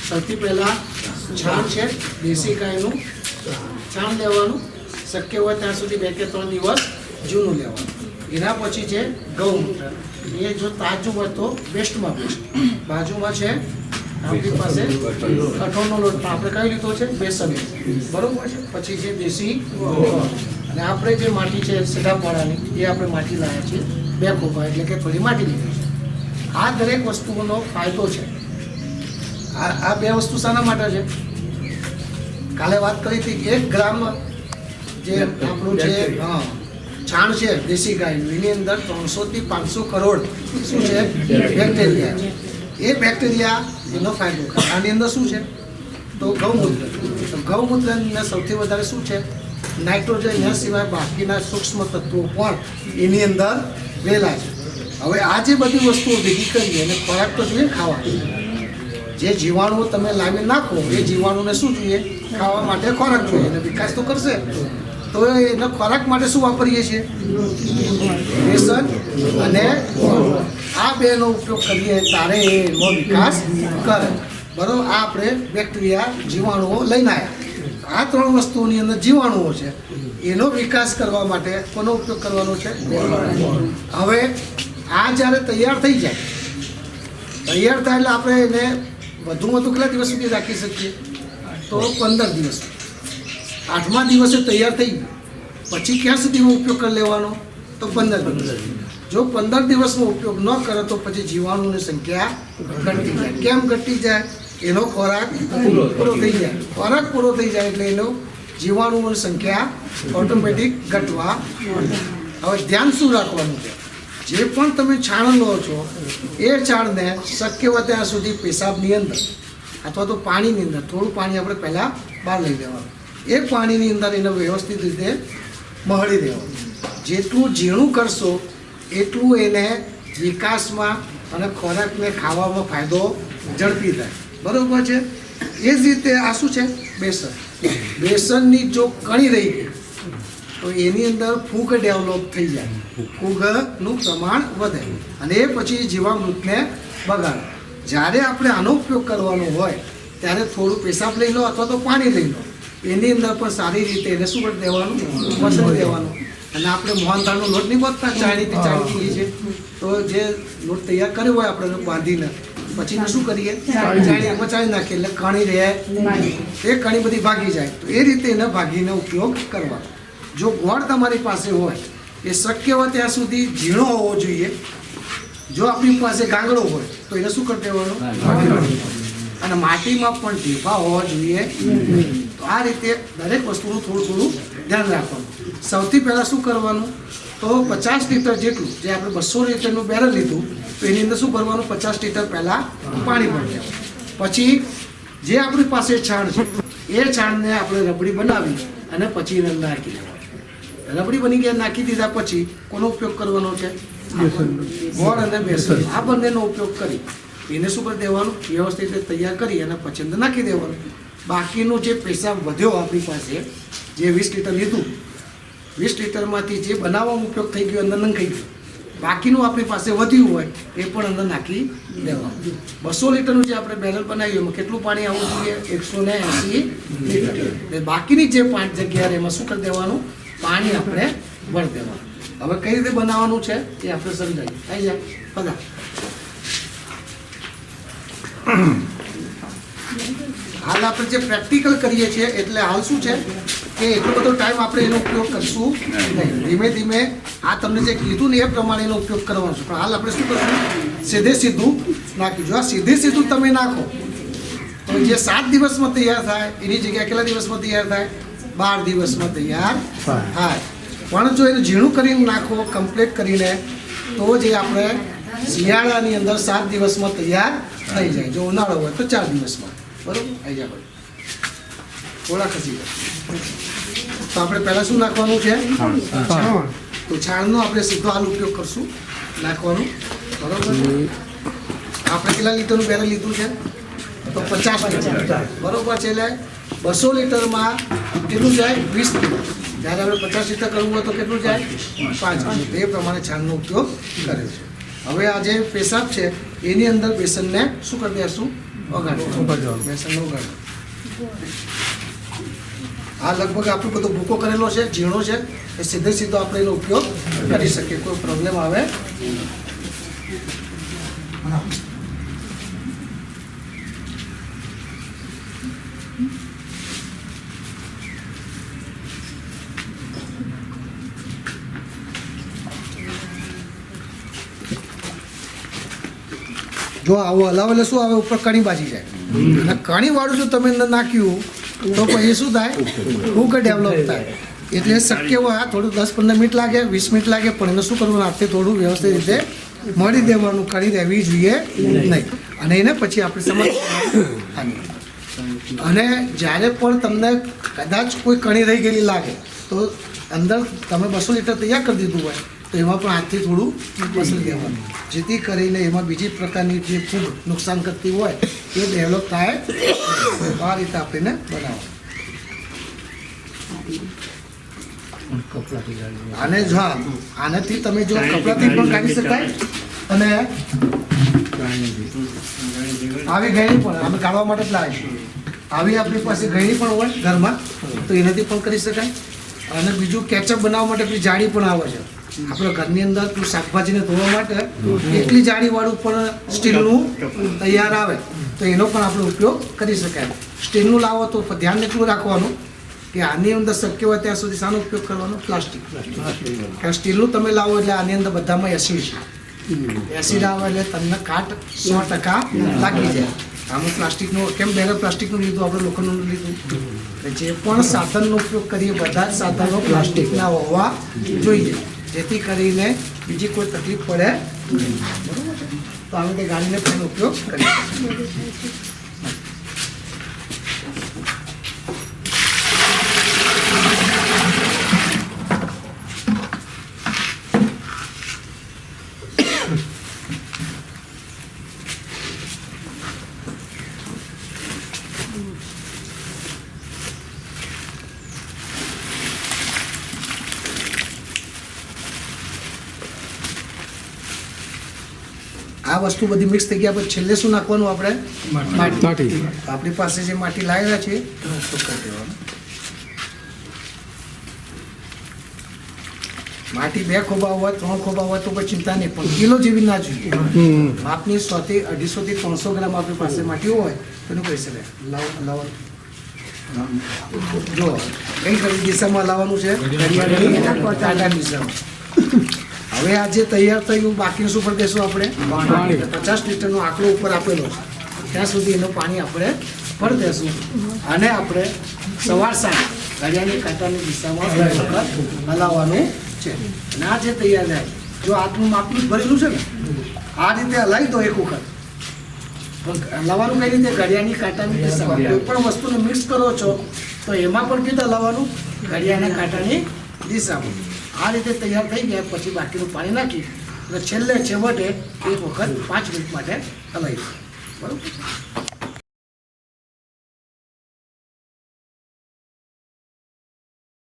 સૌથી પહેલાં છાણ છે, દેશી ગાયનું છાણ લેવાનું, શક્ય હોય ત્યાં સુધી 2 કે 3 દિવસ જૂનું લેવાનું. એના પછી છે ગૌમૂત્ર. એ જો તાજું હોય તો બેસ્ટમાં બેસ્ટ. બાજુમાં છે આપણી પાસે કઠોળનો લોટ, આપણે કઈ લીધો છે? બેસન, બરોબર છે. પછી છે દેશી ગોળ, અને આપણે જે માટી છે સીધાપાડાની એ આપણે માટી લાવ્યા છીએ 2 ખોપા, એટલે કે થોડી માટી લીધી છે. આ દરેક વસ્તુઓનો ફાયદો છે. આ 2 વસ્તુ શાના માટે છે? કાલે વાત કરી હતી 1 ગ્રામ જે આપણું છે છાણ છે દેશી ગાયનું, એની અંદર 300 થી 500 કરોડ શું છે? બેક્ટેરિયા છે. એ બેક્ટેરિયા એનો ફાયદો કરે. આની અંદર શું છે? તો ગૌમૂત્ર. તો ગૌમૂત્રની અંદર સૌથી વધારે શું છે? નાઇટ્રોજન. એના સિવાય બાકીના સૂક્ષ્મ તત્વો પણ એની અંદર રહેલા છે. હવે આ જે બધી વસ્તુઓ ભેગી કરીએ અને ખોરાક તો જોઈએ ખાવા. જે જીવાણુઓ તમે લાવી નાખો એ જીવાણુને શું જોઈએ? ખાવા માટે ખોરાક જોઈએ, અને વિકાસ તો કરશે. તો એના ખોરાક માટે શું વાપરીએ છીએ? બેસન અને ગોળ. આ 2નો ઉપયોગ કરીએ ત્યારે એનો વિકાસ કરે. બરાબર? આ આપણે બેક્ટેરિયા જીવાણુઓ લઈને આવ્યા. આ 3 વસ્તુઓની અંદર જીવાણુઓ છે, એનો વિકાસ કરવા માટે કોનો ઉપયોગ કરવાનો છે? હવે આ જ્યારે તૈયાર થઈ જાય, તૈયાર થાય એટલે આપણે એને વધુમાં વધુ કેટલા દિવસ સુધી રાખી શકીએ? તો 15 દિવસ. 8મા દિવસે તૈયાર થઈ ગયું પછી ક્યાં સુધીમાં ઉપયોગ કરી લેવાનો? તો 15 દિવસ. જો 15 દિવસનો ઉપયોગ ન કરે તો પછી જીવાણુની સંખ્યા ઘટી જાય. કેમ ઘટી જાય? એનો ખોરાક પૂરો થઈ જાય. ખોરાક પૂરો થઈ જાય એટલે એનો જીવાણુઓની સંખ્યા ઓટોમેટિક ઘટવા. હવે ધ્યાન શું રાખવાનું છે? જે પણ તમે છાણ લો છો એ છાણને શક્ય હોય ત્યાં સુધી પેશાબની અંદર અથવા તો પાણીની અંદર, થોડું પાણી આપણે પહેલાં બહાર લઈ લેવાનું. એ પાણીની અંદર એને વ્યવસ્થિત રીતે મહળી દેવાનું. જેટલું ઝીણું કરશો એટલું એને વિકાસમાં અને ખોરાકને ખાવામાં ફાયદો ઝડપી થાય. બરાબર છે? એ જ રીતે આ શું છે? બેસન. બેસનની જો કણી રહી ગઈ તો એની અંદર ફૂગ ડેવલપ થઈ જાય, ફૂગનું પ્રમાણ વધે અને એ પછી જીવામૃતને બગાડે. જ્યારે આપણે આનો ઉપયોગ કરવાનો હોય ત્યારે થોડું પેશાબ લઈ લો અથવા તો પાણી લઈ લો, એની અંદર પણ સારી રીતે એને શું કરી દેવાનું? મસળી દેવાનું. અને આપણે મોહનથાળનો લોટ નહીં બાંધતા, ચાળીથી છે, તો જે લોટ તૈયાર કર્યો હોય આપણે બાંધીને પછી શું કરીએ? ચાળીમાં ચાળી નાખીએ એટલે કણી રહે, એ કણી બધી ભાગી જાય. તો એ રીતે એને ભાગીને ઉપયોગ કરવાનો. જો ગોળ તમારી પાસે હોય એ શક્ય હોય ત્યાં સુધી ઝીણો હોવો જોઈએ. જો આપણી પાસે ગાંગડો હોય તો એને શું કરી દેવાનું? અને માટીમાં પણ ઢેફા હોવા જોઈએ. તો આ રીતે દરેક વસ્તુનું થોડું થોડું ધ્યાન રાખવાનું. સૌથી પહેલાં શું કરવાનું? તો 50 લીટર જેટલું, જે આપણે 200 લીટરનું બેરલ લીધું તો એની અંદર શું કરવાનું? 50 લીટર પહેલાં પાણી ભરી દેવાનું. પછી જે આપણી પાસે છાણ છે એ છાણને આપણે રબડી બનાવી અને પછી એને નાખી દેવાનું. રબડી બની ગયા, નાખી દીધા પછી કોનો ઉપયોગ કરવાનો છે? ગોળ અને બેસન. આ બંનેનો ઉપયોગ કરી એને શું કરી દેવાનું? વ્યવસ્થિત રીતે તૈયાર કરી અને પછી અંદર નાખી દેવાનું. બાકીનો જે પેશાબ વધ્યો આપણી પાસે, જે 20 લીટર લીધું, 20 લીટરમાંથી જે બનાવવામાં ઉપયોગ થઈ ગયો અંદર નંખાઈ ગયું, બાકીનું આપણી પાસે વધ્યું હોય એ પણ અંદર નાખી દેવાનું. 200 લીટરનું જે આપણે બેરલ બનાવ્યું એમાં કેટલું પાણી આવવું જોઈએ? 180 લીટર. બાકીની જે 5 જગ્યા એમાં શું કરી દેવાનું? પાણી આપણે ભરી દેવાનું. હવે કઈ રીતે બનાવવાનું છે એ આપણે સમજાવીએ. આવી જાય બધા. હાલ આપણે જે પ્રેક્ટિકલ કરીએ છીએ એટલે હાલ શું છે કે એટલો બધો ટાઈમ આપણે એનો ઉપયોગ કરશું નહીં. ધીમે ધીમે આ તમને જે કીધું ને એ પ્રમાણે એનો ઉપયોગ કરવાનો છે. પણ હાલ આપણે શું કરશું? સીધે સીધું નાખીશું. આ સીધે સીધું તમે નાખો તો જે 7 દિવસમાં તૈયાર થાય એની જગ્યાએ કેટલા દિવસમાં તૈયાર થાય? 12 દિવસમાં તૈયાર થાય. પણ જો એને ઝીણું કરીને નાખો કમ્પ્લીટ કરીને તો જે આપણે શિયાળાની અંદર 7 દિવસમાં તૈયાર થઈ જાય. જો ઉનાળો હોય તો 4 દિવસમાં. બરાબર? આવી જાય ભાઈ થોડા ખસી જાય. તો આપણે પહેલાં શું નાખવાનું છે? છાણ. તો છાણનો આપણે સીધો હાલ ઉપયોગ કરશું નાખવાનું. બરાબર? આપણે કેટલા લીટરનું બેરલ લીધું છે? તો 50 લીટર. બરાબર છે? એટલે 200 લીટરમાં કેટલું જાય? 20 લીટર. જ્યારે આપણે 50 લીટર કરવું હોય તો કેટલું જાય? 5 લીટર. એ પ્રમાણે છાણનો ઉપયોગ કરે છે. હવે આ જે પેશાબ છે એની અંદર બેસનને શું કરી દઈશું? ઓગાળો બેસનનો ઓગાળો. આ લગભગ આપણો બધો ભૂકો કરેલો છે, ઝીણો છે, એ સીધો આપણે એનો ઉપયોગ કરી શકીએ, કોઈ પ્રોબ્લેમ આવે. જો આવો હલાવો એટલે શું આવે, ઉપર કણી બાજી જાય. અને કણી વાળું જો તમે અંદર નાખ્યું તો પછી શું થાય, ફૂગ ડેવલપ થાય. એટલે શક્ય હોય થોડું 10-15 મિનિટ લાગે, 20 મિનિટ લાગે, પણ એને શું કરવું, હાથથી થોડું વ્યવસ્થિત રીતે મળી દેવાનું, કણી રહેવી જોઈએ નહીં. અને એને પછી આપણે સમજ. અને જ્યારે પણ તમને કદાચ કોઈ કણી રહી ગયેલી લાગે તો અંદર તમે 200 લીટર તૈયાર કરી દીધું હોય તો એમાં પણ હાથથી થોડું મસળી દેવાનું, જેથી કરીને એમાં બીજી પ્રકારની જે ફૂગ નુકસાન કરતી હોય એ ડેવલપ થાય. આ રીતે આપણે બનાવો. આને જો આનાથી તમે જો કપડાથી પણ કાઢી શકાય, અને આવી ગયણી પણ અમે કાઢવા માટે જ લાવીએ. આવી આપણી પાસે ગયણી પણ હોય ઘરમાં તો એનાથી પણ કરી શકાય. અને બીજું કેચઅપ બનાવવા માટે પેલી જાળી પણ આવે છે આપણે ઘરની અંદર. શાકભાજીને ધોવા માટે એટલી જાળીવાળું પણ સ્ટીલનું તૈયાર આવે તો એનો પણ આપણે ઉપયોગ કરી શકાય. સ્ટીલનું લાવો તો ધ્યાન એટલું રાખવાનું કે આની અંદર શક્ય હોય ત્યાં સુધી શાનો ઉપયોગ કરવાનો, પ્લાસ્ટિક. કારણ સ્ટીલનું તમે લાવો એટલે આની અંદર બધામાં એસિડ છે. એસિડ આવે એટલે તમને કાટ 100% લાગી જાય. આમાં પ્લાસ્ટિકનું કેમ બેગર પ્લાસ્ટિકનું લીધું, આપણે લોખંડનું લીધું. જે પણ સાધનનો ઉપયોગ કરીએ બધા જ સાધનો પ્લાસ્ટિકના હોવા જોઈએ, જેથી કરીને બીજી કોઈ તકલીફ પડે બરોબર છે. તો આવી રીતે ગાડીને પણ ઉપયોગ કરીએ. આ વસ્તુ બધી મિક્સ થઈ ગયા પછી છેલ્લે શું નાખવાનું, આપણે માટી. આપણી પાસે જે માટી લાવેલા છે માટી 2 ખોબા હોય 3 ખોબા હોય તો કોઈ ચિંતા નહીં, પણ કિલો જેવી ના જોઈએ. માપની 100 થી 250 થી 300 ગ્રામ આપણી પાસે માટી હોય તો એનું કહી શકાય. જો કઈ દિશામાં લાવવાનું છે, કાંટાની દિશામાં. હવે આ જે તૈયાર થયું બાકીનું શું કરી દઈશું આપણે, 50 લીટરનો આંકડો ઉપર આપેલો છે ત્યાં સુધી એનું પાણી આપણે ભરી દઈશું. અને આપણે સવાર સાંજ ઘડિયાળની કાંટાની દિશામાં હલાવવાનું છે. અને આ જે તૈયાર થાય, જો આટલું માપનું ભરેલું છે ને, આ રીતે હલાવી દો એક વખત. પણ હલાવવાનું કઈ રીતે, ઘડિયાળની કાંટાની દિશામાં. કોઈ પણ વસ્તુને મિક્સ કરો છો તો એમાં પણ કીધું હલાવવાનું, ઘડિયાળના કાંટાની દિશામાં. આ રીતે તૈયાર થઈ ગયા પછી બાકીનું પાણી નાખી અને છેવટે એક વખત 5 મિનિટ માટે હલાવી દો. બરાબર.